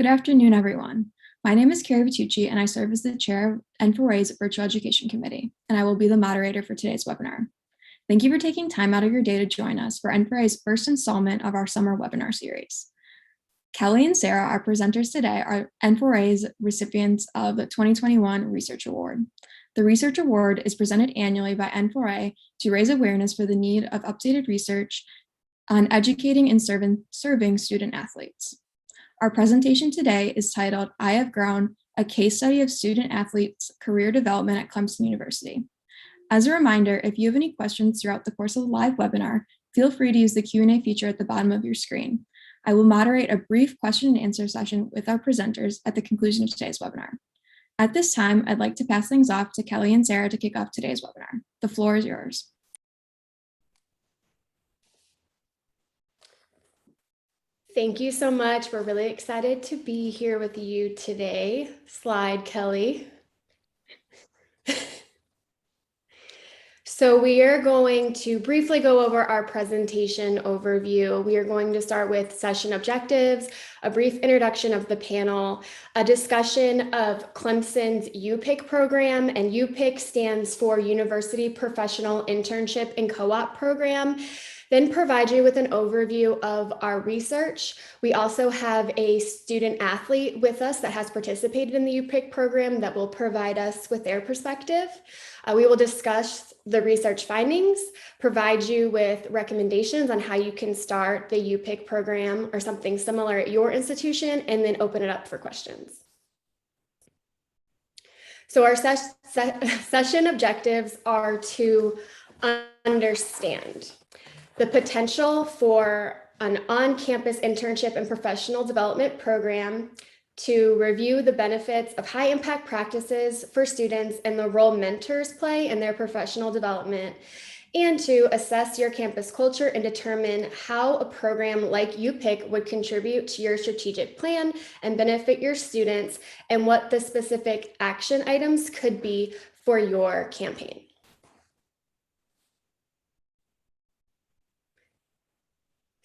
Good afternoon, everyone. My name is Carrie Vitucci, and I serve as the chair of N4A's Virtual Education Committee, and I will be the moderator for today's webinar. Thank you for taking time out of your day to join us for N4A's first installment of our summer webinar series. Kelly and Sarah, our presenters today, are N4A's recipients of the 2021 Research Award. The Research Award is presented annually by N4A to raise awareness for the need of updated research on educating and serving student athletes. Our presentation today is titled, I Have Grown, a case study of student athletes' career development at Clemson University. As a reminder, if you have any questions throughout the course of the live webinar, feel free to use the Q&A feature at the bottom of your screen. I will moderate a brief question and answer session with our presenters at the conclusion of today's webinar. At this time, I'd like to pass things off to Kelly and Sarah to kick off today's webinar. The floor is yours. Thank you so much. We're really excited to be here with you today. Slide, Kelly. So we are going to briefly go over our presentation overview. We are going to start with session objectives, a brief introduction of the panel, a discussion of Clemson's UPIC program, and UPIC stands for University Professional Internship and Co-op Program. Then provide you with an overview of our research. We also have a student athlete with us that has participated in the UPIC program that will provide us with their perspective. We will discuss the research findings, provide you with recommendations on how you can start the UPIC program or something similar at your institution, and then open it up for questions. So our session objectives are to understand the potential for an on-campus internship and professional development program, to review the benefits of high-impact practices for students and the role mentors play in their professional development, and to assess your campus culture and determine how a program like UPIC would contribute to your strategic plan and benefit your students, and what the specific action items could be for your campaign.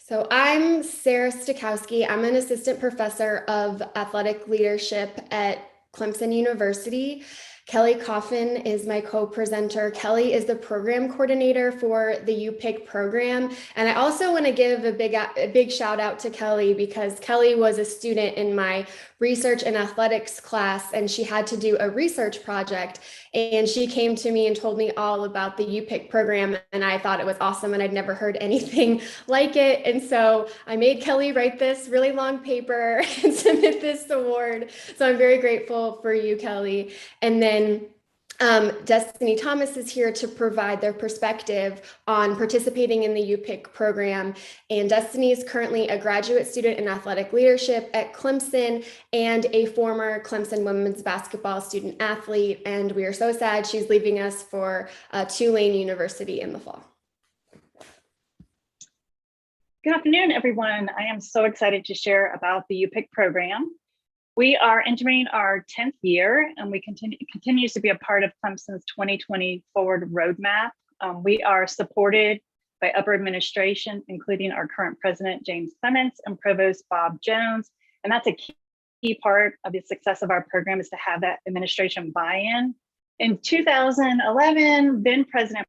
So I'm Sarah Stokowski. I'm an assistant professor of athletic leadership at Clemson University. Kelly Coffin is my co-presenter. Kelly is the program coordinator for the UPIC program. And I also want to give a big shout out to Kelly, because Kelly was a student in my research and athletics class, and she had to do a research project. And she came to me and told me all about the UPIC program, and I thought it was awesome, and I'd never heard anything like it. And so I made Kelly write this really long paper and submit this award. So I'm very grateful for you, Kelly. And then Destiny Thomas is here to provide their perspective on participating in the UPIC program. And Destiny is currently a graduate student in athletic leadership at Clemson and a former Clemson women's basketball student athlete. And we are so sad she's leaving us for Tulane University in the fall. Good afternoon, everyone. I am so excited to share about the UPIC program. We are entering our 10th year, and we continues to be a part of Clemson's 2020 Forward Roadmap. We are supported by upper administration, including our current president, James Clements, and provost Bob Jones. And that's a key part of the success of our program, is to have that administration buy-in. In 2011, then President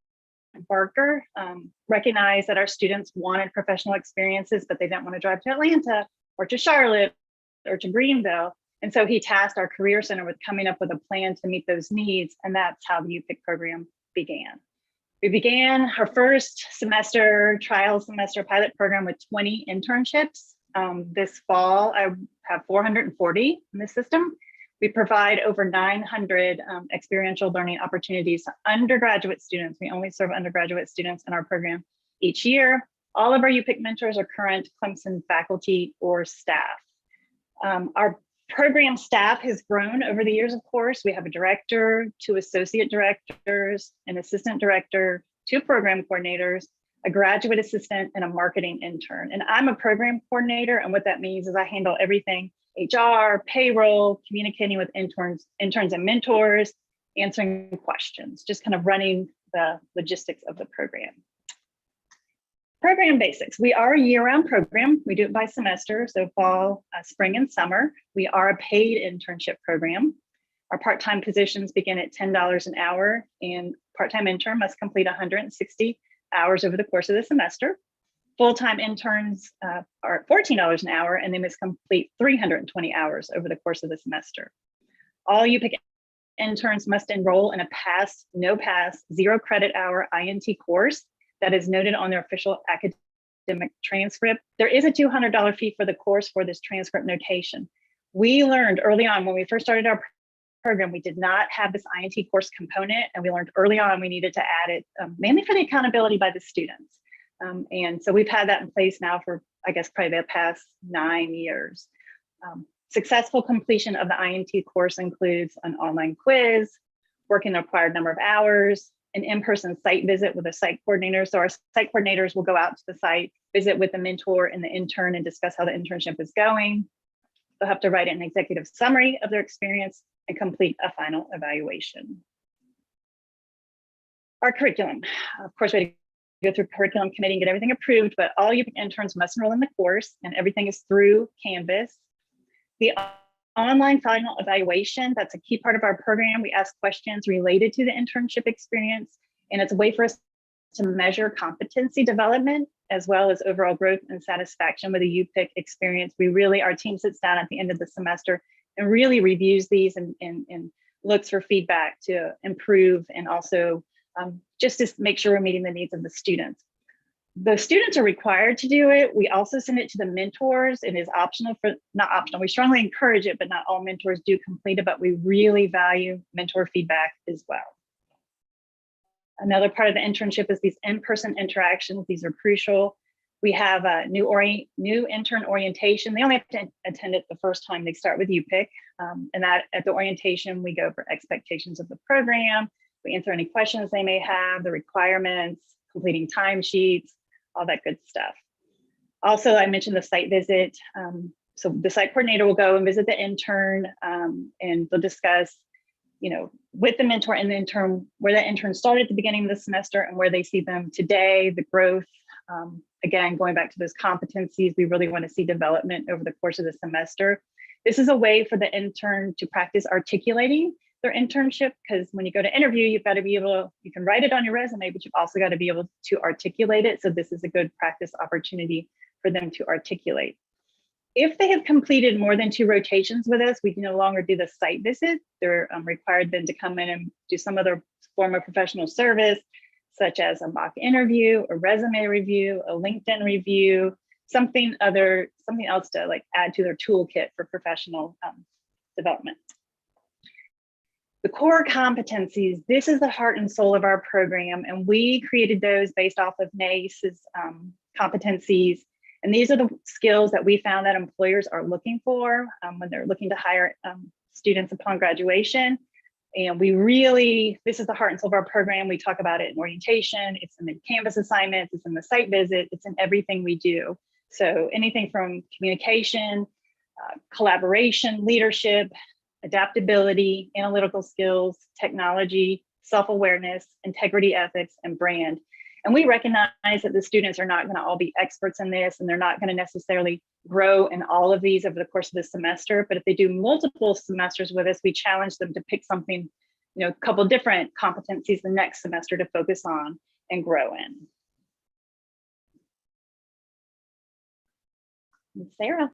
Barker recognized that our students wanted professional experiences, but they didn't want to drive to Atlanta or to Charlotte or to Greenville. And so he tasked our Career Center with coming up with a plan to meet those needs. And that's how the UPIC program began. We began our first semester, trial semester pilot program with 20 internships. This fall, I have 440 in the system. We provide over 900 experiential learning opportunities to undergraduate students. We only serve undergraduate students in our program each year. All of our UPIC mentors are current Clemson faculty or staff. Our program staff has grown over the years, of course. We have a director, 2 associate directors, an assistant director, 2 program coordinators, a graduate assistant, and a marketing intern. And I'm a program coordinator, and what that means is I handle everything: HR, payroll, communicating with interns and mentors, answering questions, just kind of running the logistics of the program. Program basics. We are a year-round program. We do it by semester, so fall, spring, and summer. We are a paid internship program. Our part-time positions begin at $10 an hour, and part-time intern must complete 160 hours over the course of the semester. Full-time interns are at $14 an hour, and they must complete 320 hours over the course of the semester. All UPIC interns must enroll in a pass, no pass, 0 credit hour INT course that is noted on their official academic transcript. There is a $200 fee for the course for this transcript notation. We learned early on when we first started our program, we did not have this INT course component, and we learned early on we needed to add it mainly for the accountability by the students. And so we've had that in place now for, I guess, probably the past 9 years. Successful completion of the INT course includes an online quiz, working the required number of hours, an in-person site visit with a site coordinator. So our site coordinators will go out to the site, visit with the mentor and the intern, and discuss how the internship is going. They'll have to write an executive summary of their experience and complete a final evaluation. Our curriculum, of course, we had to go through curriculum committee and get everything approved, but all UPIC interns must enroll in the course, and everything is through Canvas. The online final evaluation, that's a key part of our program. We ask questions related to the internship experience, and it's a way for us to measure competency development as well as overall growth and satisfaction with the UPIC experience. Our team sits down at the end of the semester and really reviews these and looks for feedback to improve, and also just to make sure we're meeting the needs of the students. The students are required to do it. We also send it to the mentors. It is optional not optional. We strongly encourage it, but not all mentors do complete it, but we really value mentor feedback as well. Another part of the internship is these in-person interactions. These are crucial. We have a new intern orientation. They only have to attend it the first time they start with UPIC. And that at the orientation, we go over expectations of the program. We answer any questions they may have, the requirements, completing timesheets, all that good stuff. Also, I mentioned the site visit. So the site coordinator will go and visit the intern, and they'll discuss, with the mentor and the intern, where the intern started at the beginning of the semester and where they see them today, the growth. Again, going back to those competencies, we really want to see development over the course of the semester. This is a way for the intern to practice articulating their internship, because when you go to interview, you've got to be able to, you can write it on your resume, but you've also got to be able to articulate it. So this is a good practice opportunity for them to articulate. If they have completed more than 2 rotations with us, we no longer do the site visit. They're required then to come in and do some other form of professional service, such as a mock interview, a resume review, a LinkedIn review, something else to add to their toolkit for professional development. The core competencies, this is the heart and soul of our program, and we created those based off of NACE's competencies. And these are the skills that we found that employers are looking for when they're looking to hire students upon graduation. And this is the heart and soul of our program. We talk about it in orientation, it's in the Canvas assignments, it's in the site visit, it's in everything we do. So anything from communication, collaboration, leadership, adaptability, analytical skills, technology, self-awareness, integrity, ethics, and brand. And we recognize that the students are not going to all be experts in this, and they're not going to necessarily grow in all of these over the course of the semester. But if they do multiple semesters with us, we challenge them to pick something, a couple different competencies the next semester to focus on and grow in. Sarah.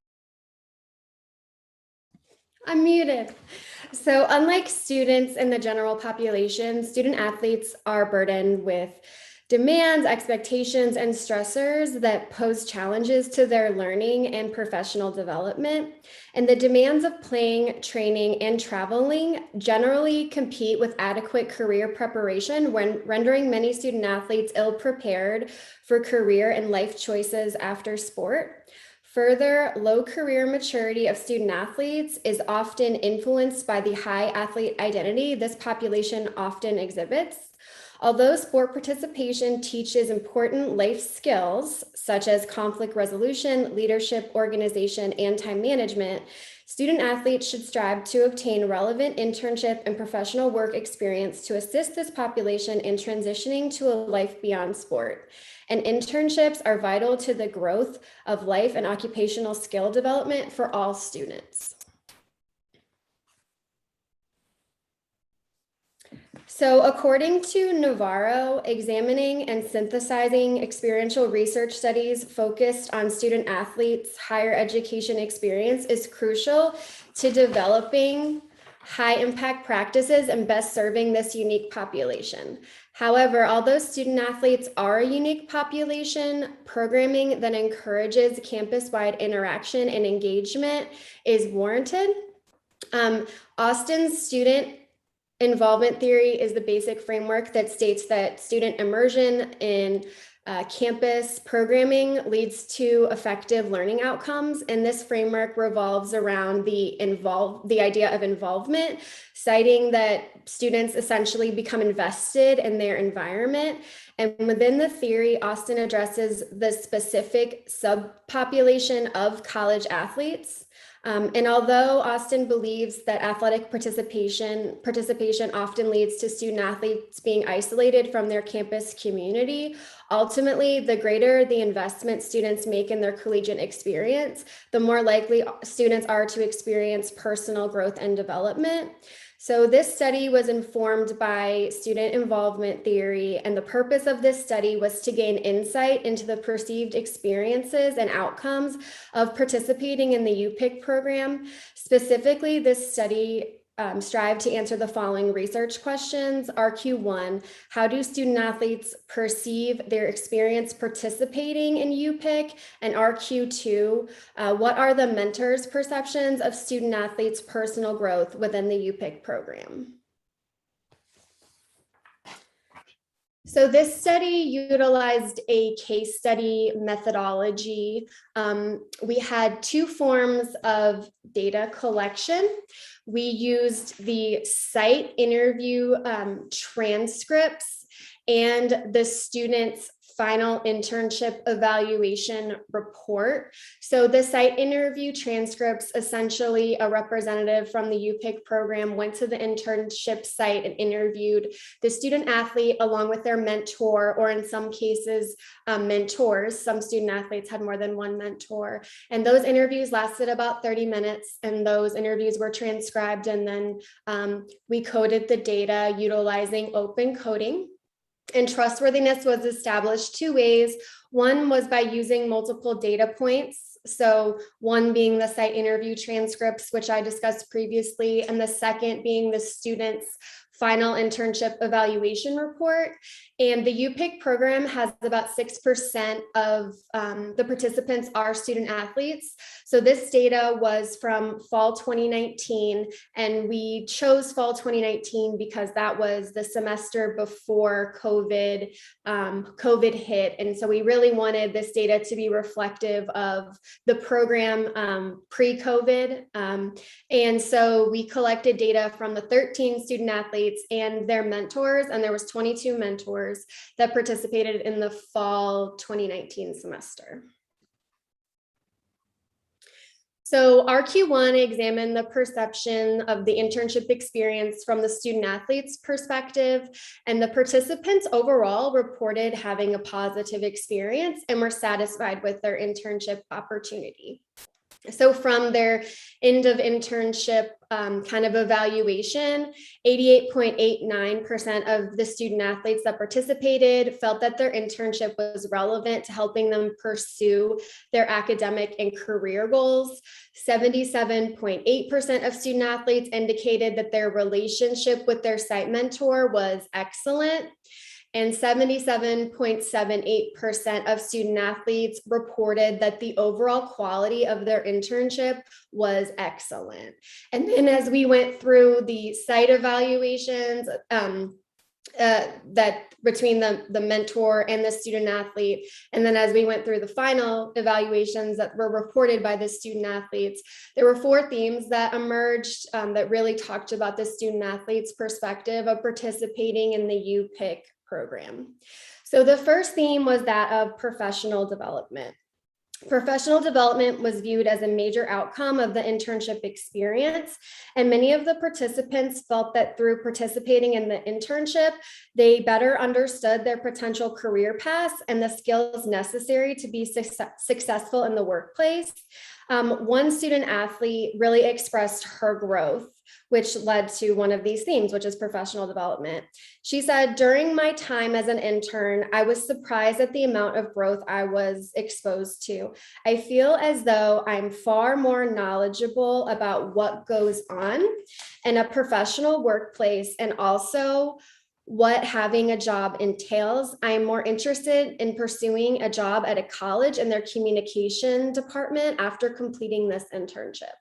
I'm muted. So unlike students in the general population, student athletes are burdened with demands, expectations, and stressors that pose challenges to their learning and professional development. And the demands of playing, training, and traveling generally compete with adequate career preparation, when rendering many student athletes ill-prepared for career and life choices after sport. Further, low career maturity of student athletes is often influenced by the high athlete identity this population often exhibits. Although sport participation teaches important life skills such as conflict resolution, leadership, organization, and time management, student athletes should strive to obtain relevant internship and professional work experience to assist this population in transitioning to a life beyond sport. And internships are vital to the growth of life and occupational skill development for all students. So according to Navarro, examining and synthesizing experiential research studies focused on student athletes' higher education experience is crucial to developing high impact practices and best serving this unique population. However, although student athletes are a unique population, programming that encourages campus-wide interaction and engagement is warranted. Austin's student involvement theory is the basic framework that states that student immersion in campus programming leads to effective learning outcomes. And this framework revolves around the idea of involvement, citing that students essentially become invested in their environment. And within the theory, Austin addresses the specific subpopulation of college athletes. And although Austin believes that athletic participation often leads to student athletes being isolated from their campus community, ultimately, the greater the investment students make in their collegiate experience, the more likely students are to experience personal growth and development. So this study was informed by student involvement theory, and the purpose of this study was to gain insight into the perceived experiences and outcomes of participating in the UPIC program. Specifically, this study strived to answer the following research questions. RQ1, how do student athletes perceive their experience participating in UPIC? And RQ2, what are the mentors' perceptions of student athletes' personal growth within the UPIC program? So this study utilized a case study methodology. We had two forms of data collection. We used the site interview transcripts and the students' final internship evaluation report. So the site interview transcripts, essentially a representative from the UPIC program went to the internship site and interviewed the student athlete along with their mentor, or in some cases, mentors. Some student athletes had more than one mentor. And those interviews lasted about 30 minutes, and those interviews were transcribed, and then we coded the data utilizing open coding. And trustworthiness was established two ways. One was by using multiple data points. So one being the site interview transcripts, which I discussed previously, and the second being the student's final internship evaluation report. And the UPIC program has about 6% of the participants are student athletes. So this data was from fall 2019, and we chose fall 2019 because that was the semester before COVID hit. And so we really wanted this data to be reflective of the program pre-COVID. And so we collected data from the 13 student athletes and their mentors, and there was 22 mentors that participated in the fall 2019 semester. So RQ1 examined the perception of the internship experience from the student athlete's perspective, and the participants overall reported having a positive experience and were satisfied with their internship opportunity. So from their end of internship kind of evaluation, 88.89% of the student athletes that participated felt that their internship was relevant to helping them pursue their academic and career goals. 77.8% of student athletes indicated that their relationship with their site mentor was excellent. And 77.78% of student athletes reported that the overall quality of their internship was excellent. And then as we went through the site evaluations, that between the mentor and the student athlete, and then as we went through the final evaluations that were reported by the student athletes, there were 4 themes that emerged that really talked about the student athlete's perspective of participating in the UPIC program. So the first theme was that of professional development. Professional development was viewed as a major outcome of the internship experience, and many of the participants felt that through participating in the internship, they better understood their potential career paths and the skills necessary to be successful in the workplace. One student athlete really expressed her growth, which led to one of these themes, which is professional development. She said, during my time as an intern, I was surprised at the amount of growth I was exposed to. I feel as though I'm far more knowledgeable about what goes on in a professional workplace and also what having a job entails. I'm more interested in pursuing a job at a college in their communication department after completing this internship.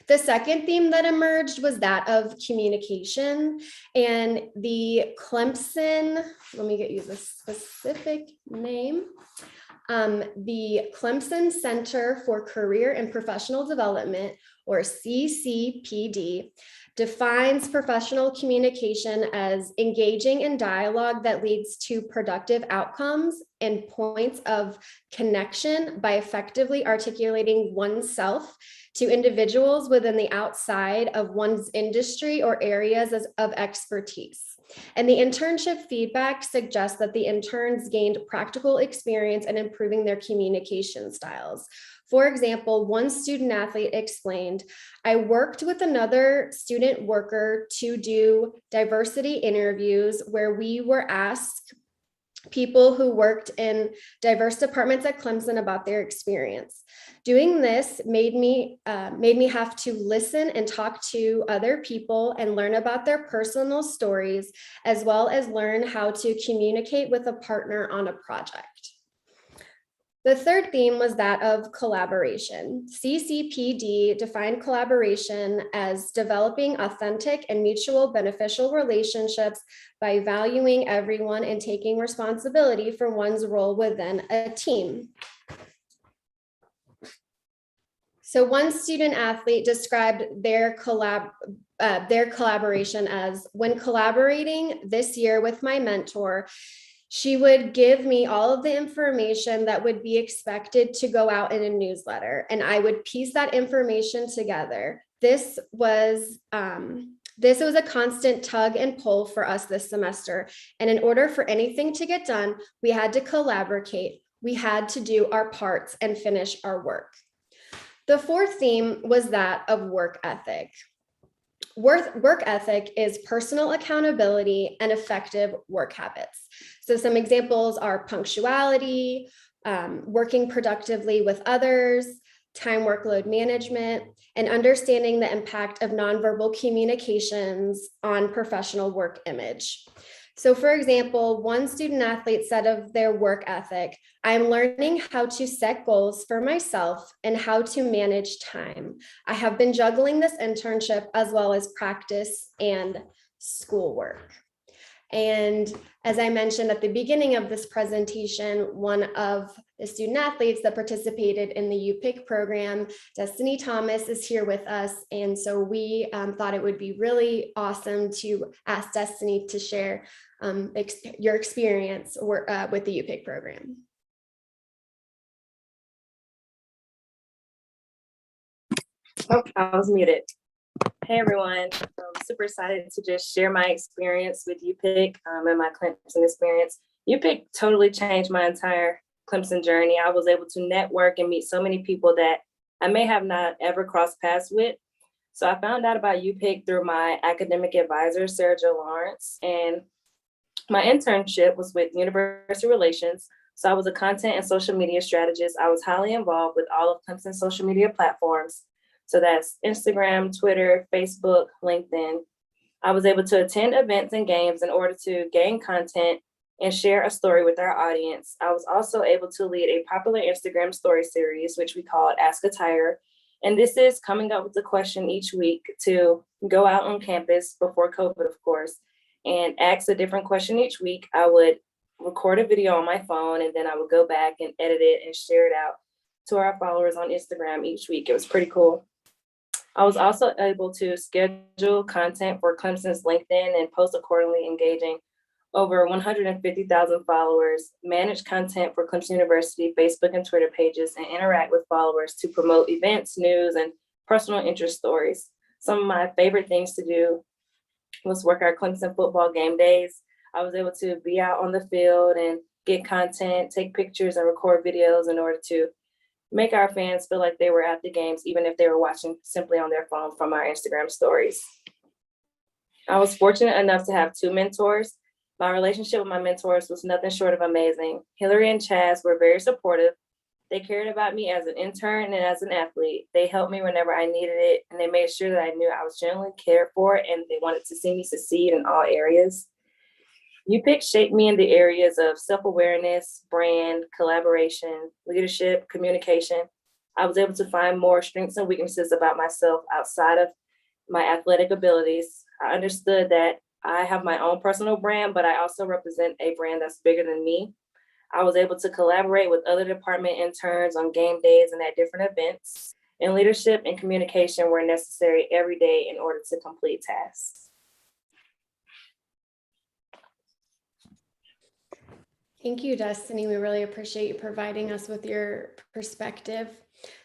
The second theme that emerged was that of communication, and the Clemson, let me get you the specific name, the Clemson Center for Career and Professional Development, or CCPD, defines professional communication as engaging in dialogue that leads to productive outcomes and points of connection by effectively articulating oneself to individuals within the outside of one's industry or areas of expertise. And the internship feedback suggests that the interns gained practical experience in improving their communication styles. For example, one student athlete explained, I worked with another student worker to do diversity interviews where we were asked people who worked in diverse departments at Clemson about their experience. Doing this made me have to listen and talk to other people and learn about their personal stories, as well as learn how to communicate with a partner on a project. The third theme was that of collaboration. CCPD defined collaboration as developing authentic and mutual beneficial relationships by valuing everyone and taking responsibility for one's role within a team. So one student athlete described their collaboration as, when collaborating this year with my mentor, she would give me all of the information that would be expected to go out in a newsletter, and I would piece that information together. This was a constant tug and pull for us this semester. And in order for anything to get done, we had to collaborate. We had to do our parts and finish our work. The fourth theme was that of work ethic. Work ethic is personal accountability and effective work habits. So some examples are punctuality, working productively with others, time workload management, and understanding the impact of nonverbal communications on professional work image. So for example, one student athlete said of their work ethic, I'm learning how to set goals for myself and how to manage time. I have been juggling this internship as well as practice and schoolwork. And as I mentioned at the beginning of this presentation, one of the student athletes that participated in the UPIC program, Destiny Thomas, is here with us. And so we thought it would be really awesome to ask Destiny to share your experience with the UPIC program. Oh, I was muted. Hey everyone, I'm super excited to just share my experience with UPIC and my Clemson experience. UPIC totally changed my entire Clemson journey. I was able to network and meet so many people that I may have not ever crossed paths with. So I found out about UPIC through my academic advisor, Sarah Jo Lawrence, and my internship was with University Relations. So I was a content and social media strategist. I was highly involved with all of Clemson's social media platforms. So that's Instagram, Twitter, Facebook, LinkedIn. I was able to attend events and games in order to gain content and share a story with our audience. I was also able to lead a popular Instagram story series, which we called Ask a Tire. And this is coming up with a question each week to go out on campus before COVID, of course, and ask a different question each week. I would record a video on my phone, and then I would go back and edit it and share it out to our followers on Instagram each week. It was pretty cool. I was also able to schedule content for Clemson's LinkedIn and post accordingly, engaging over 150,000 followers, manage content for Clemson University, Facebook and Twitter pages, and interact with followers to promote events, news, and personal interest stories. Some of my favorite things to do was work our Clemson football game days. I was able to be out on the field and get content, take pictures, and record videos in order to make our fans feel like they were at the games, even if they were watching simply on their phone from our Instagram stories. I was fortunate enough to have 2 mentors. My relationship with my mentors was nothing short of amazing. Hillary and Chaz were very supportive. They cared about me as an intern and as an athlete. They helped me whenever I needed it, and they made sure that I knew I was genuinely cared for and they wanted to see me succeed in all areas. UPIC shaped me in the areas of self-awareness, brand, collaboration, leadership, communication. I was able to find more strengths and weaknesses about myself outside of my athletic abilities. I understood that I have my own personal brand, but I also represent a brand that's bigger than me. I was able to collaborate with other department interns on game days and at different events, and leadership and communication were necessary every day in order to complete tasks. Thank you, Destiny. We really appreciate you providing us with your perspective.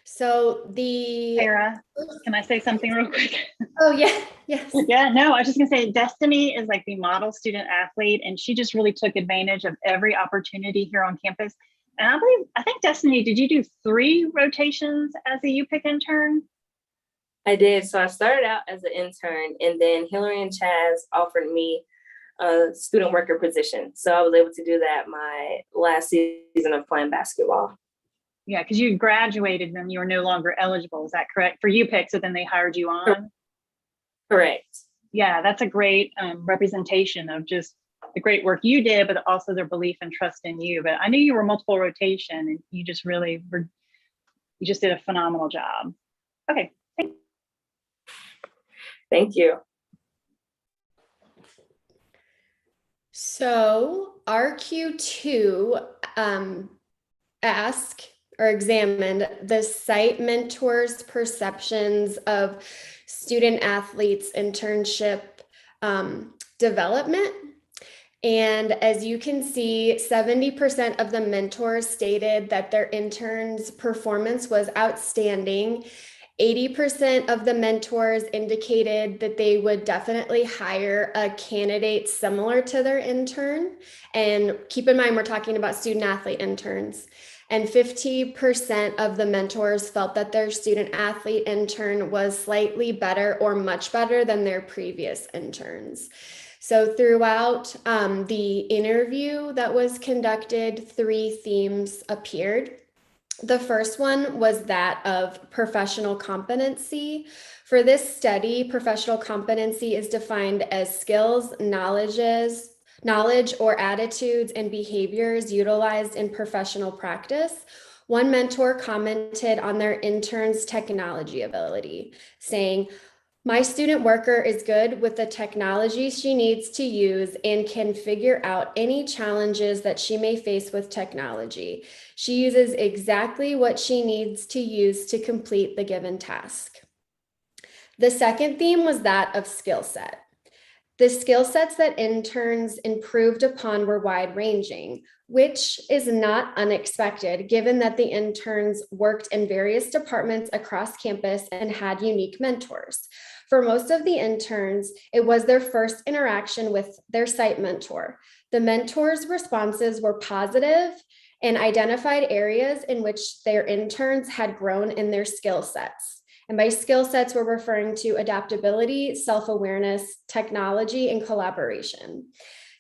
So Sarah, can I say something real quick? Oh yeah, yes. Yeah, no, I was just gonna say Destiny is like the model student athlete, and she just really took advantage of every opportunity here on campus. And I think Destiny, did you do 3 rotations as a UPIC intern? I did. So I started out as an intern, and then Hillary and Chaz offered me a student worker position. So I was able to do that my last season of playing basketball. Yeah, because you graduated and you were no longer eligible. Is that correct? For UPIC, so then they hired you on? Correct. Yeah, that's a great representation of just the great work you did, but also their belief and trust in you. But I knew you were multiple rotation and you just really were, you just did a phenomenal job. Okay. Thank you. So RQ2 asked or examined the site mentors' perceptions of student athletes' internship development. And as you can see, 70% of the mentors stated that their interns' performance was outstanding. 80% of the mentors indicated that they would definitely hire a candidate similar to their intern. And keep in mind, we're talking about student athlete interns. And 50% of the mentors felt that their student athlete intern was slightly better or much better than their previous interns. So throughout the interview that was conducted, 3 themes appeared. The first one was that of professional competency. For this study, professional competency is defined as skills, knowledge or attitudes and behaviors utilized in professional practice. One mentor commented on their intern's technology ability, saying, "My student worker is good with the technology she needs to use and can figure out any challenges that she may face with technology. She uses exactly what she needs to use to complete the given task." The second theme was that of skill set. The skill sets that interns improved upon were wide-ranging, which is not unexpected given that the interns worked in various departments across campus and had unique mentors. For most of the interns, it was their first interaction with their site mentor. The mentor's responses were positive and identified areas in which their interns had grown in their skill sets. And by skill sets, we're referring to adaptability, self-awareness, technology, and collaboration.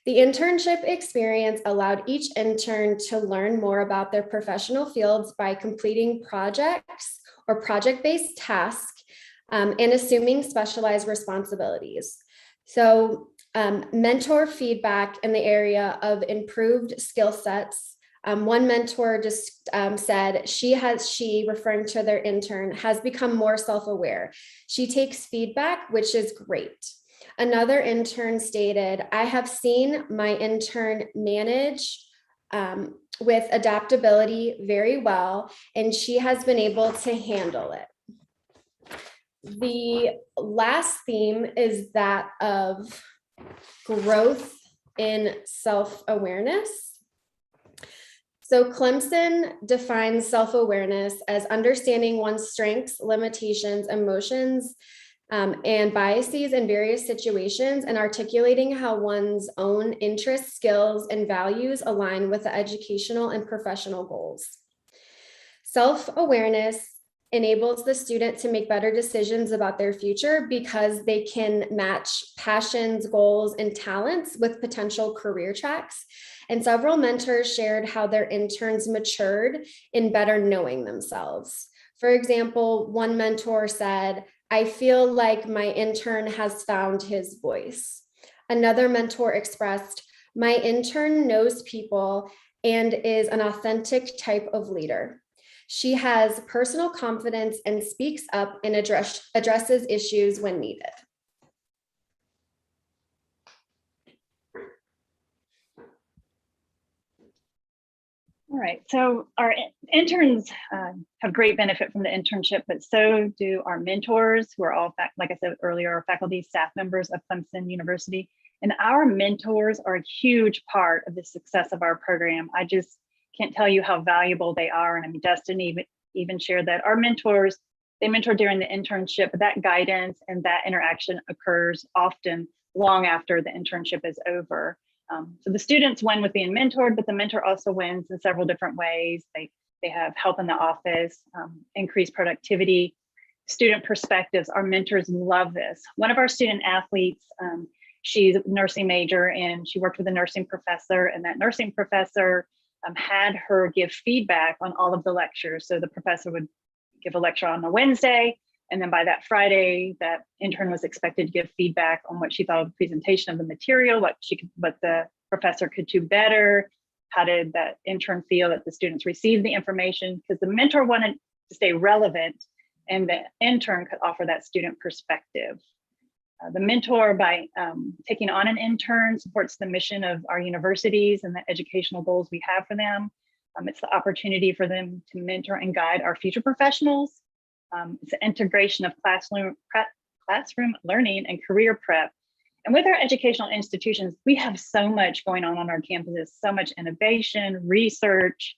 The internship experience allowed each intern to learn more about their professional fields by completing projects or project-based tasks and assuming specialized responsibilities. So mentor feedback in the area of improved skill sets. One mentor just said she, referring to their intern, has become more self-aware. She takes feedback, which is great. Another intern stated, "I have seen my intern manage with adaptability very well, and she has been able to handle it." The last theme is that of growth in self-awareness. So Clemson defines self-awareness as understanding one's strengths, limitations, emotions, and biases in various situations, and articulating how one's own interests, skills, and values align with the educational and professional goals. Self-awareness enables the student to make better decisions about their future because they can match passions, goals, and talents with potential career tracks. And several mentors shared how their interns matured in better knowing themselves. For example, one mentor said, "I feel like my intern has found his voice." Another mentor expressed, "My intern knows people and is an authentic type of leader. She has personal confidence and speaks up and addresses issues when needed." All right, so our interns have great benefit from the internship, but so do our mentors, who are all, like I said earlier, are faculty, staff members of Clemson University. And our mentors are a huge part of the success of our program. I just can't tell you how valuable they are. And I mean, Dustin even shared that our mentors, they mentor during the internship, but that guidance and that interaction occurs often long after the internship is over. So the students win with being mentored, but the mentor also wins in several different ways. They have help in the office, increased productivity, student perspectives. Our mentors love this. One of our student athletes, she's a nursing major and she worked with a nursing professor, and that nursing professor had her give feedback on all of the lectures. So the professor would give a lecture on a Wednesday, and then by that Friday, that intern was expected to give feedback on what she thought of the presentation of the material, what the professor could do better. How did that intern feel that the students received the information? Because the mentor wanted to stay relevant and the intern could offer that student perspective. The mentor, by taking on an intern, supports the mission of our universities and the educational goals we have for them. It's the opportunity for them to mentor and guide our future professionals. It's the integration of classroom learning and career prep. And with our educational institutions, we have so much going on our campuses, so much innovation, research.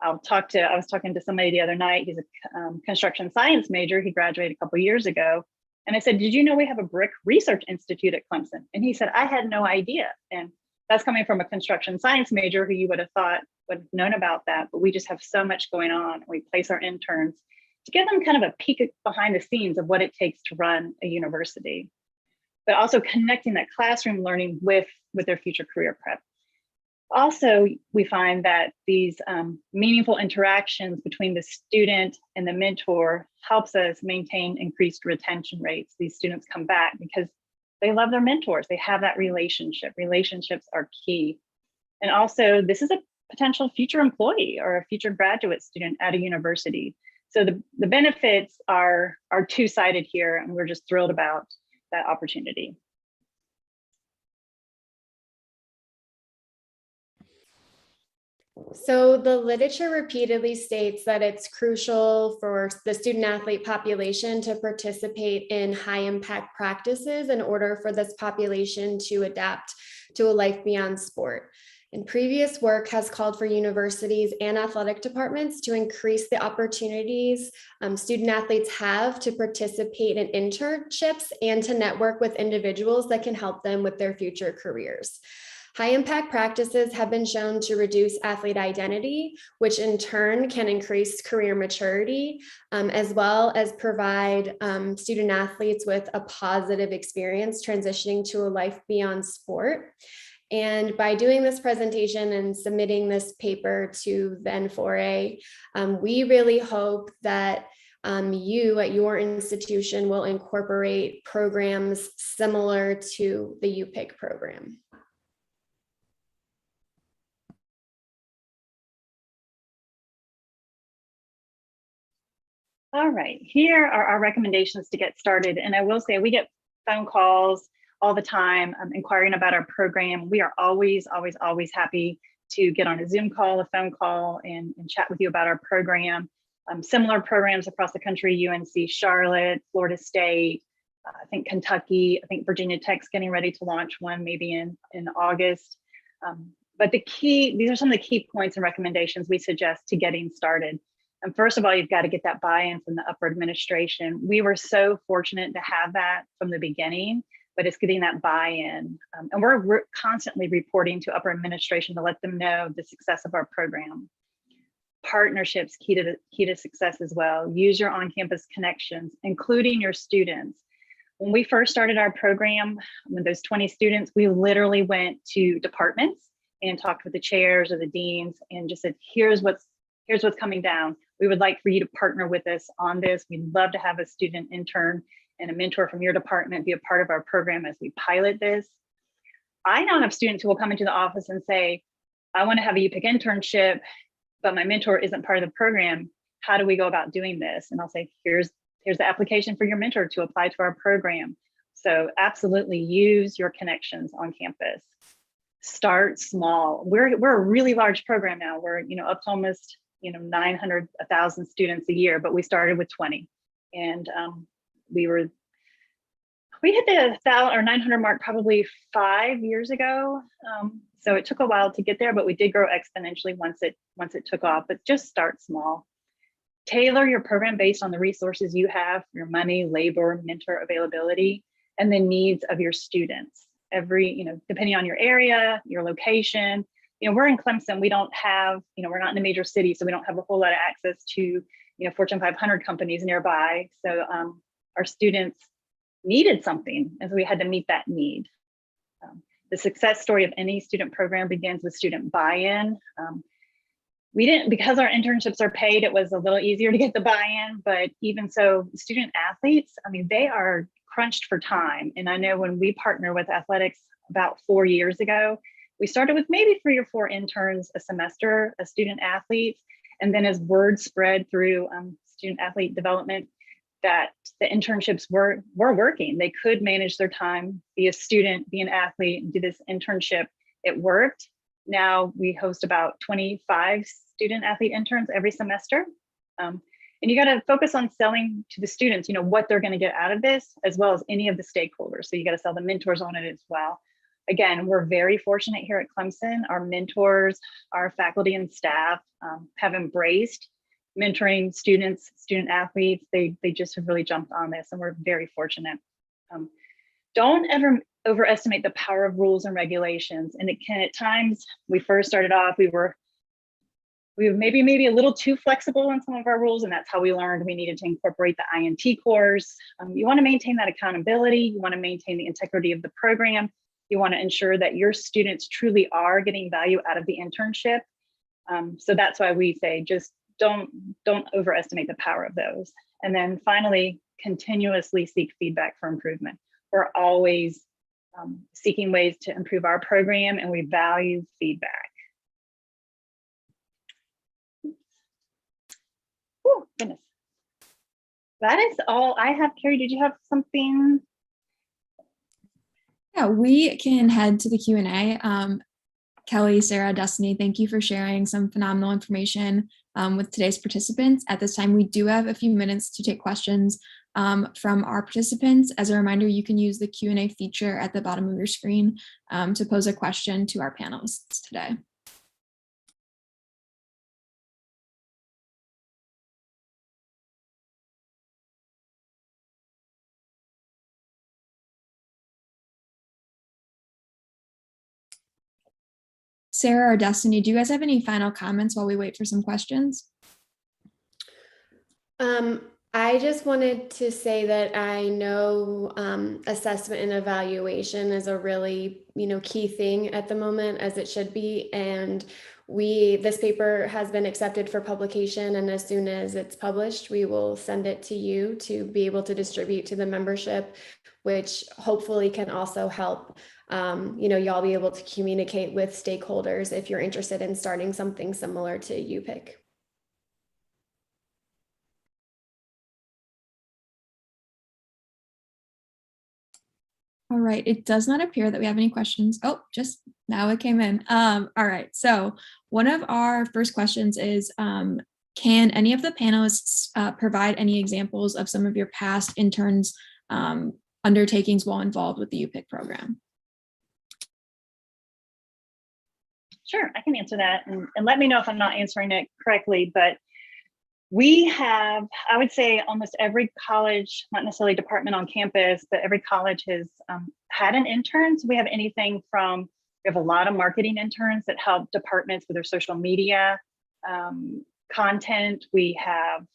I was talking to somebody the other night. He's a construction science major. He graduated a couple of years ago. And I said, "Did you know we have a brick research institute at Clemson?" And he said, "I had no idea." And that's coming from a construction science major who you would have thought would have known about that. But we just have so much going on. We place our interns to give them kind of a peek behind the scenes of what it takes to run a university, but also connecting that classroom learning with their future career prep. Also, we find that these meaningful interactions between the student and the mentor helps us maintain increased retention rates. These students come back because they love their mentors. They have that relationship. Relationships are key. And also, this is a potential future employee or a future graduate student at a university. So the benefits are two-sided here, and we're just thrilled about that opportunity. So the literature repeatedly states that it's crucial for the student athlete population to participate in high impact practices in order for this population to adapt to a life beyond sport. And previous work has called for universities and athletic departments to increase the opportunities student athletes have to participate in internships and to network with individuals that can help them with their future careers. High impact practices have been shown to reduce athlete identity, which in turn can increase career maturity, as well as provide student athletes with a positive experience transitioning to a life beyond sport. And by doing this presentation and submitting this paper to the N4A, we really hope that you at your institution will incorporate programs similar to the UPIC program. All right, here are our recommendations to get started. And I will say we get phone calls all the time inquiring about our program. We are always happy to get on a Zoom call, a phone call, and chat with you about our program. Similar programs across the country, UNC Charlotte, Florida State, I think Kentucky, I think Virginia Tech's getting ready to launch one maybe in August. But these are some of the key points and recommendations we suggest to getting started. And first of all, you've got to get that buy-in from the upper administration. We were so fortunate to have that from the beginning, but it's getting that buy-in. And we're constantly reporting to upper administration to let them know the success of our program. Partnerships, key to success as well. Use your on-campus connections, including your students. When we first started our program, with those 20 students, we literally went to departments and talked with the chairs or the deans and just said, here's what's coming down. We would like for you to partner with us on this. We'd love to have a student intern and a mentor from your department be a part of our program as we pilot this. I now have students who will come into the office and say, I want to have a UPIC internship, but my mentor isn't part of the program. How do we go about doing this? And I'll say, here's the application for your mentor to apply to our program. So absolutely use your connections on campus. Start small. We're a really large program now. We're up to almost 900, 1,000 students a year, but we started with 20, and we hit the 1,000 or 900 mark probably 5 years ago. So it took a while to get there, but we did grow exponentially once it took off. But just start small. Tailor your program based on the resources you have, your money, labor, mentor availability, and the needs of your students. Depending on your area, your location. We're in Clemson. We don't have, we're not in a major city, so we don't have a whole lot of access to, Fortune 500 companies nearby. So our students needed something, and so we had to meet that need. The success story of any student program begins with student buy-in. Because our internships are paid, it was a little easier to get the buy-in, but even so, student athletes, they are crunched for time. And I know when we partner with athletics about 4 years ago, we started with maybe 3 or 4 interns a semester, as student athletes. And then as word spread through student athlete development, that the internships were working. They could manage their time, be a student, be an athlete, and do this internship. It worked. Now we host about 25 student athlete interns every semester. And you got to focus on selling to the students, what they're going to get out of this, as well as any of the stakeholders. So you got to sell the mentors on it as well. Again, we're very fortunate here at Clemson. Our mentors, our faculty and staff have embraced mentoring students, student athletes. They just have really jumped on this, and we're very fortunate. Don't ever overestimate the power of rules and regulations. And it can, at times, we first started off, we were maybe a little too flexible in some of our rules, and that's how we learned we needed to incorporate the INT course. You want to maintain that accountability. You want to maintain the integrity of the program. You want to ensure that your students truly are getting value out of the internship. So that's why we say just don't overestimate the power of those. And then finally, continuously seek feedback for improvement. We're always seeking ways to improve our program, and we value feedback. Oh, goodness. That is all I have. Carrie, did you have something? Yeah, we can head to the Q&A. Kelly, Sarah, Destiny, thank you for sharing some phenomenal information with today's participants. At this time, we do have a few minutes to take questions from our participants. As a reminder, you can use the Q&A feature at the bottom of your screen to pose a question to our panelists today. Sarah or Destiny, do you guys have any final comments while we wait for some questions? I just wanted to say that I know assessment and evaluation is a really, key thing at the moment, as it should be. And this paper has been accepted for publication, and as soon as it's published, we will send it to you to be able to distribute to the membership, which hopefully can also help y'all be able to communicate with stakeholders if you're interested in starting something similar to UPIC. All right, it does not appear that we have any questions. Oh, just now it came in. All right, so one of our first questions is, can any of the panelists provide any examples of some of your past interns undertakings while involved with the UPIC program? Sure, I can answer that, and let me know if I'm not answering it correctly, but we have, I would say almost every college, not necessarily department on campus, but every college has had an intern. So we have anything from, we have a lot of marketing interns that help departments with their social media content. We have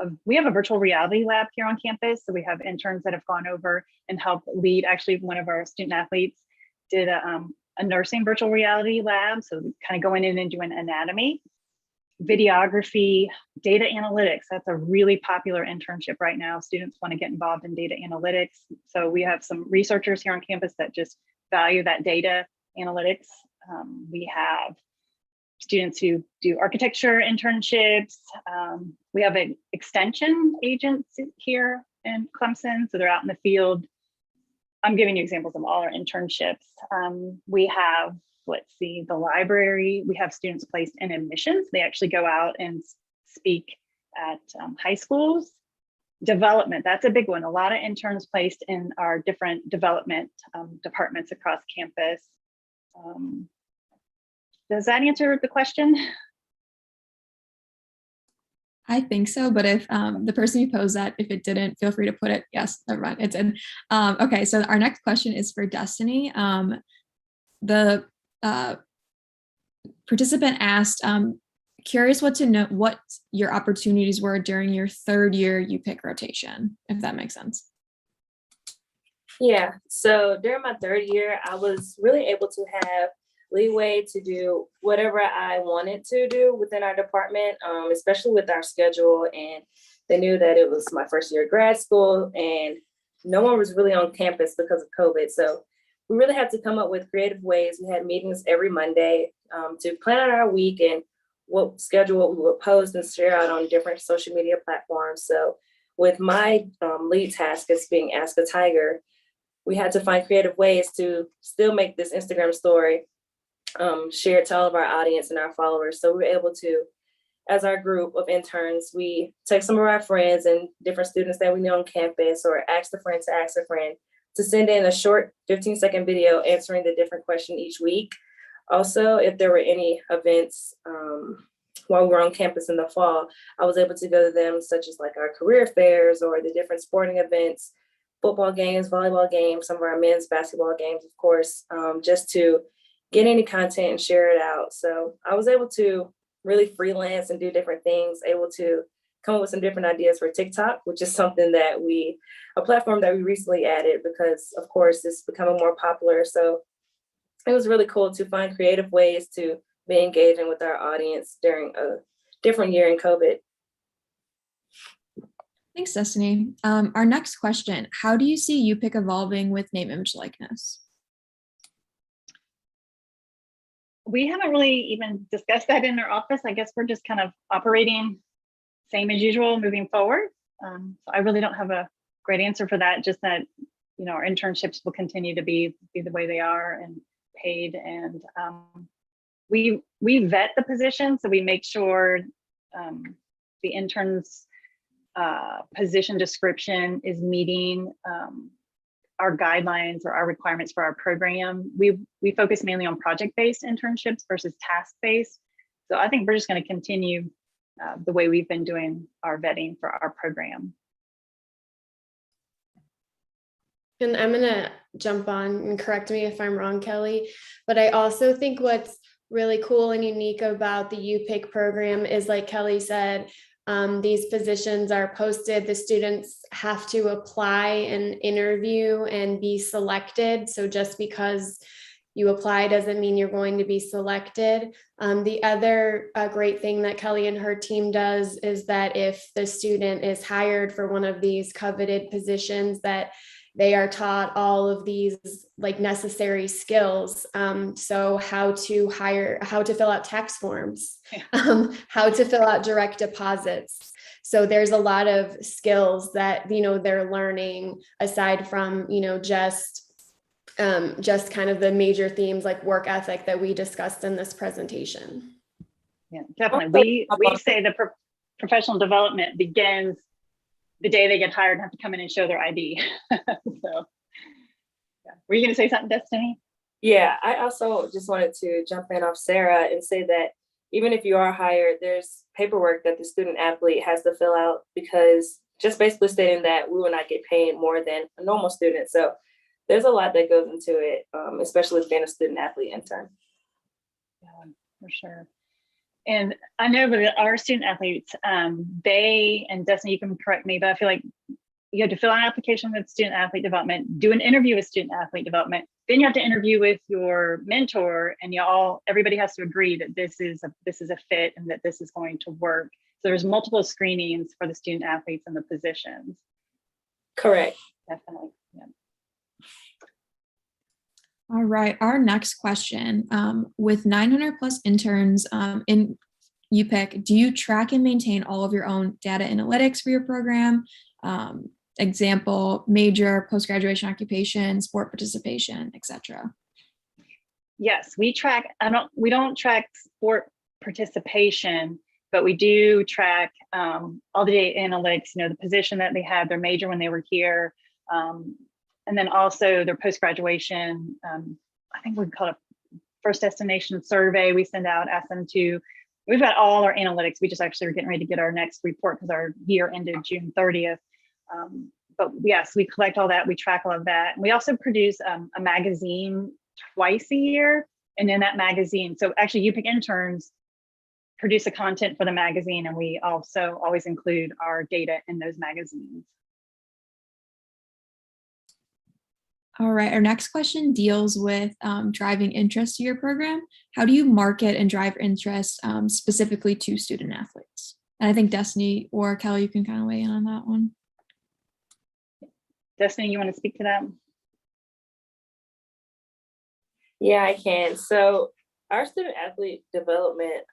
a virtual reality lab here on campus. So we have interns that have gone over and helped lead. Actually, one of our student athletes did a nursing virtual reality lab. So kind of going in and doing anatomy, videography, data analytics. That's a really popular internship right now. Students want to get involved in data analytics. So we have some researchers here on campus that just value that data analytics. We have students who do architecture internships. We have an extension agents here in Clemson, so they're out in the field. I'm giving you examples of all our internships. We have, let's see, the library. We have students placed in admissions. They actually go out and speak at high schools. Development, that's a big one. A lot of interns placed in our different development departments across campus. Does that answer the question? I think so, but if the person who posed that, if it didn't, feel free to put it. Yes, never mind, it's in. Okay, so our next question is for Destiny. The participant asked, curious what your opportunities were during your third year UPIC rotation, if that makes sense. Yeah, so during my third year, I was really able to have leeway to do whatever I wanted to do within our department, especially with our schedule. And they knew that it was my first year of grad school and no one was really on campus because of COVID. So we really had to come up with creative ways. We had meetings every Monday to plan out our week and what schedule we would post and share out on different social media platforms. So with my lead task as being Ask a Tiger, we had to find creative ways to still make this Instagram story share to all of our audience and our followers. So we were able to, as our group of interns, we take some of our friends and different students that we know on campus or ask a friend to ask a friend to send in a short 15-second video answering the different question each week. Also, if there were any events while we were on campus in the fall, I was able to go to them, such as like our career fairs or the different sporting events, football games, volleyball games, some of our men's basketball games, of course, just to get any content and share it out. So I was able to really freelance and do different things, able to come up with some different ideas for TikTok, which is something that a platform that we recently added because of course it's becoming more popular. So it was really cool to find creative ways to be engaging with our audience during a different year in COVID. Thanks, Destiny. Our next question, how do you see UPIC evolving with name, image, likeness? We haven't really even discussed that in our office. I guess we're just kind of operating same as usual moving forward. So I really don't have a great answer for that, just that, you know, our internships will continue to be the way they are and paid. And we vet the position. So we make sure the intern's position description is meeting our guidelines or our requirements for our program. We focus mainly on project-based internships versus task-based. So I think we're just going to continue the way we've been doing our vetting for our program. And I'm going to jump on and correct me if I'm wrong, Kelly, but I also think what's really cool and unique about the UPIC program is, like Kelly said, these positions are posted, the students have to apply and interview and be selected. So just because you apply doesn't mean you're going to be selected. The other great thing that Kelly and her team does is that if the student is hired for one of these coveted positions, that they are taught all of these like necessary skills. So how to fill out tax forms, how to fill out direct deposits. So there's a lot of skills that, you know, they're learning aside from, you know, just kind of the major themes like work ethic that we discussed in this presentation. Yeah, definitely. We say the professional development begins the day they get hired and have to come in and show their ID. So, yeah. Were you going to say something, Destiny? Yeah, I also just wanted to jump in off Sarah and say that even if you are hired, there's paperwork that the student athlete has to fill out, because just basically stating that we will not get paid more than a normal student. So there's a lot that goes into it, especially with being a student athlete intern. Yeah, for sure. And I know that our student athletes, they, and Destiny, you can correct me, but I feel like you have to fill out an application with student athlete development, do an interview with student athlete development, then you have to interview with your mentor, and everybody has to agree that this is a fit and that this is going to work. So there's multiple screenings for the student athletes and the positions. Correct. Definitely. Yeah. All right, our next question, with 900 plus interns in UPIC, do you track and maintain all of your own data analytics for your program? Example, major, post-graduation occupation, sport participation, etc. Yes, we track, we don't track sport participation, but we do track all the data analytics, the position that they had, their major when they were here, and then also their post-graduation, I think we call it first destination survey we send out, ask them to, we've got all our analytics. We just actually are getting ready to get our next report because our year ended June 30th. But yes, we collect all that, we track all of that. We also produce a magazine twice a year. And in that magazine, so actually UPIC interns produce the content for the magazine, and we also always include our data in those magazines. All right, our next question deals with driving interest to your program. How do you market and drive interest specifically to student athletes? And I think Destiny or Kelly, you can kind of weigh in on that one. Destiny, you want to speak to that? Yeah, I can. So our student athlete development,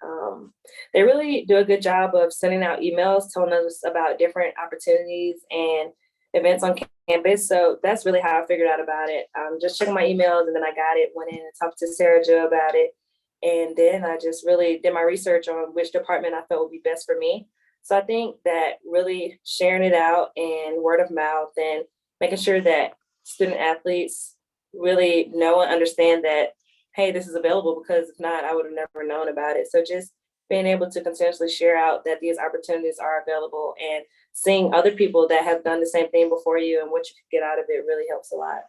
they really do a good job of sending out emails telling us about different opportunities and events on campus. So that's really how I figured out about it. Just checking my emails, and then I got it, went in and talked to Sarah Jo about it. And then I just really did my research on which department I felt would be best for me. So I think that really sharing it out and word of mouth and making sure that student athletes really know and understand that, hey, this is available, because if not, I would have never known about it. So just being able to continuously share out that these opportunities are available, and seeing other people that have done the same thing before you and what you can get out of it really helps a lot.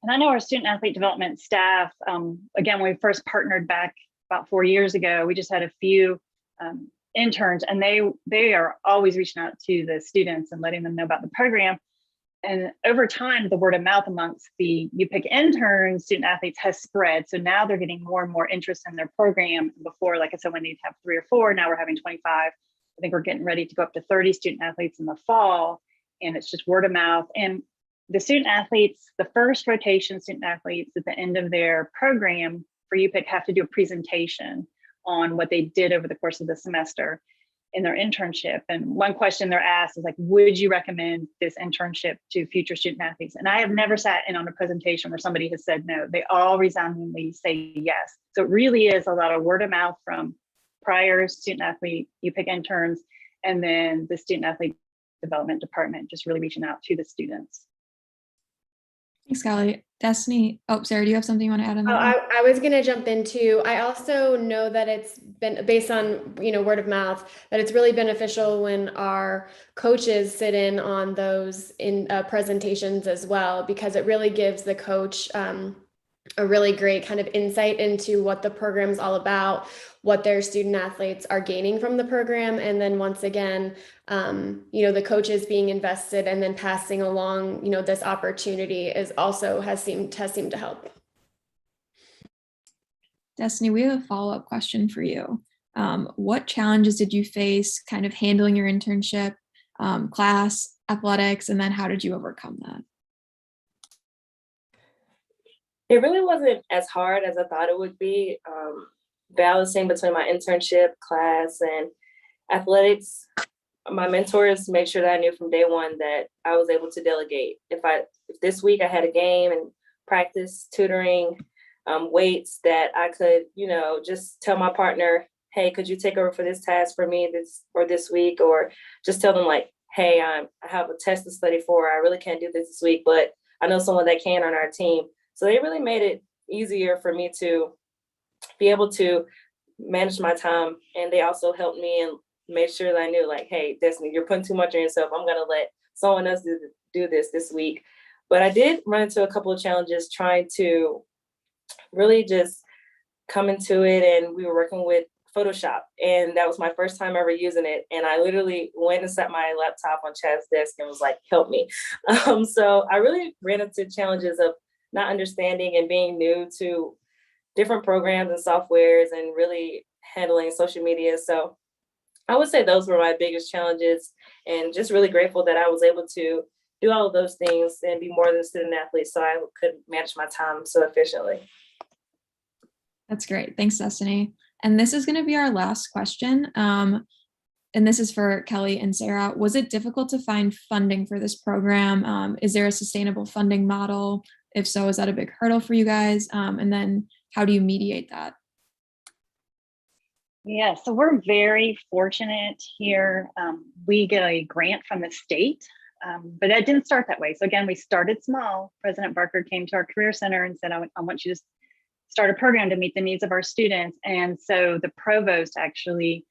And I know our student athlete development staff, again, when we first partnered back about 4 years ago, we just had a few interns, and they are always reaching out to the students and letting them know about the program. And over time, the word of mouth amongst the UPIC interns, student athletes, has spread. So now they're getting more and more interest in their program. Before, like I said, when they'd have 3 or 4, now we're having 25. I think we're getting ready to go up to 30 student athletes in the fall. And it's just word of mouth. And the student athletes, the first rotation student athletes at the end of their program for UPIC have to do a presentation on what they did over the course of the semester in their internship. And one question they're asked is like, would you recommend this internship to future student athletes? And I have never sat in on a presentation where somebody has said no. They all resoundingly say yes. So it really is a lot of word of mouth from prior student athlete UPIC interns, and then the student athlete development department just really reaching out to the students. Thanks, Kelly. Destiny, Sarah, do you have something you want to add on that? I was going to jump into, I also know that it's been based on, word of mouth, that it's really beneficial when our coaches sit in on those in presentations as well, because it really gives the coach a really great kind of insight into what the program's all about, what their student athletes are gaining from the program. And then once again, the coaches being invested and then passing along, this opportunity is also has seemed to help. Destiny, we have a follow-up question for you. What challenges did you face kind of handling your internship, class, athletics, and then how did you overcome that? It really wasn't as hard as I thought it would be. Balancing between my internship, class, and athletics, my mentors made sure that I knew from day one that I was able to delegate. If this week I had a game and practice, tutoring, weights, that I could, just tell my partner, hey, could you take over for this task for me this week? Or just tell them like, hey, I have a test to study for. I really can't do this week, but I know someone that can on our team. So they really made it easier for me to be able to manage my time. And they also helped me and made sure that I knew like, hey, Destiny, you're putting too much on yourself. I'm going to let someone else do this week. But I did run into a couple of challenges trying to really just come into it. And we were working with Photoshop, and that was my first time ever using it. And I literally went and set my laptop on Chad's desk and was like, help me. So I really ran into challenges of not understanding and being new to different programs and softwares and really handling social media. So I would say those were my biggest challenges, and just really grateful that I was able to do all of those things and be more than a student athlete so I could manage my time so efficiently. That's great. Thanks, Destiny. And this is going to be our last question. And this is for Kelly and Sarah. Was it difficult to find funding for this program? Is there a sustainable funding model? If so, is that a big hurdle for you guys? And then how do you mediate that? Yeah, so we're very fortunate here. We get a grant from the state, but that didn't start that way. So again, we started small. President Barker came to our Career Center and said, I want you to start a program to meet the needs of our students. And so the provost actually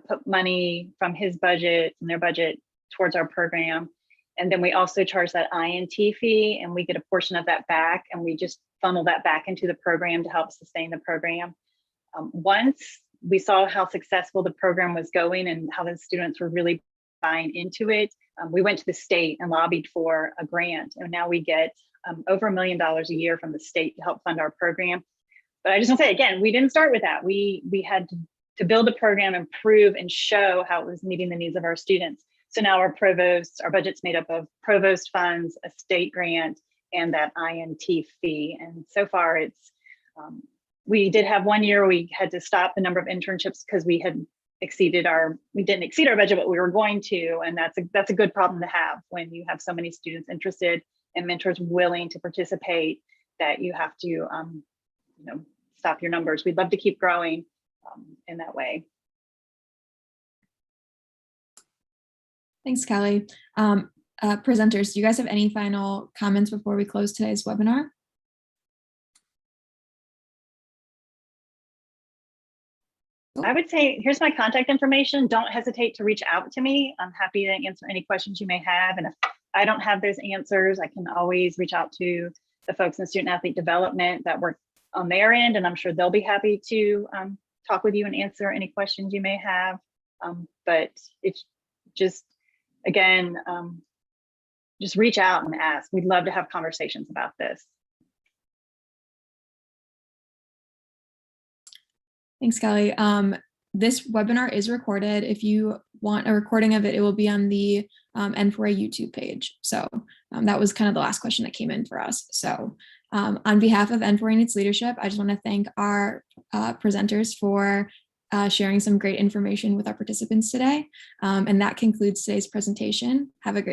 put money from his budget and their budget towards our program. And then we also charge that INT fee, and we get a portion of that back, and we just funnel that back into the program to help sustain the program. Once we saw how successful the program was going and how the students were really buying into it, we went to the state and lobbied for a grant. And now we get over $1 million a year from the state to help fund our program. But I just want to say, again, we didn't start with that. We had to build a program and prove and show how it was meeting the needs of our students. So now our budget's made up of provost funds, a state grant, and that INT fee. And so far we did have 1 year we had to stop the number of internships because we didn't exceed our budget, but we were going to. And that's a good problem to have when you have so many students interested and mentors willing to participate, that you have to stop your numbers. We'd love to keep growing in that way. Thanks, Kelly. Presenters, do you guys have any final comments before we close today's webinar? I would say, here's my contact information. Don't hesitate to reach out to me. I'm happy to answer any questions you may have. And if I don't have those answers, I can always reach out to the folks in student athlete development that work on their end, and I'm sure they'll be happy to talk with you and answer any questions you may have. But it's just, again, just reach out and ask. We'd love to have conversations about this. Thanks, Kelly. This webinar is recorded. If you want a recording of it, it will be on the N4A YouTube page. So that was kind of the last question that came in for us. So on behalf of N4A Needs Leadership, I just want to thank our presenters for sharing some great information with our participants today. And that concludes today's presentation. Have a great